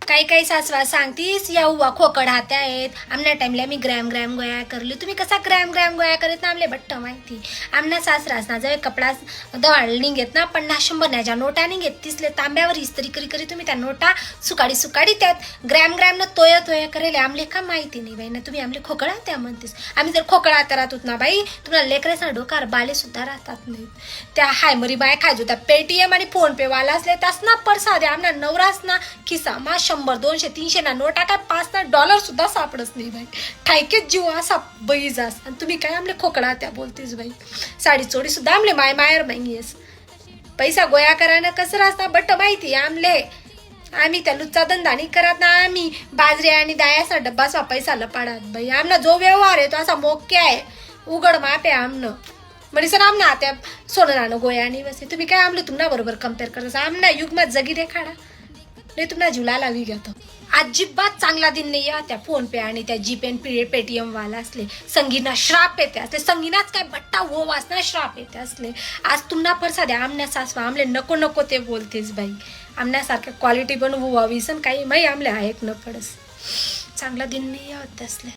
काही काही सासवा सांगतीस या हुआ खोकड हात्या आहेत आमना टाइमला मी ग्रॅम ग्रॅम गोया करली तुम्ही कसा ग्रॅम ग्रॅम गोया करीत ना आमले बट्ट माहिती आमना सासरास ना जवळ कपडा दवाळ निघेत ना 50-100 नोटा निघेत तिसले तांब्यावर इस्त्री करी करी तुम्ही त्या नोटा सुकाडी सुकाडी त्यात ग्रॅम ग्रॅम न तोया तोया करेल आमले का माहिती नाही बाई ना तुम्ही आमले खोकळा त्या म्हणतेस आम्ही जर खोकळा हात्या राहतोत ना बाई तुम्हाला लेकरेस ना डोकार बाले सुद्धा राहतात नाहीत त्या हाय मरी बाय खायचो त्या पेटीएम आणि फोन पे वाला असले त्यास ना परसादे आमना नवरास ना खिसा मा 100-200-300 ना नोटा काय $5 सुद्धा सापडच नाही बाई ठायकेच जीव असा बाई जास आणि तुम्ही काय आमले खोकळा त्या बोलतेस बाई साडी चोडी सुद्धा आमले मायर येस पैसा गोया करायला कसं राहता बट माहिती आमले आम्ही त्या लुच्चा धंदा नाही करत ना आम्ही बाजरी आणि दायाचा डब्बा स्वा पैसा लपाडात बाई आमना जो व्यवहार आहे तो असा मोके आहे उघड माप आहे आमनं म्हणजे सर आमना आता सोनं राहणं गोया आणि बसे तुम्ही काय आमले तुम्हाला बरोबर कम्पेअर करत आमना युगमात जगी देखाडा नाही तुम्हाला जीवला लावी घेतो अजिबात चांगला दिन नाही या त्या फोन पे आणि त्या जीपे आणि पेटीएम वाला असले संगीना श्राप येते असले संगीनाच काय बट्टा हो वासना श्राप येते असले आज तुम्हाला फरसा द्या आमल्या सासवा आमले नको नको ते बोलतेस बाई आमण्यासारख्या क्वालिटी पण व्हावी सण काही माही आमले ऐक न पडस चांगला दिन नाही या असले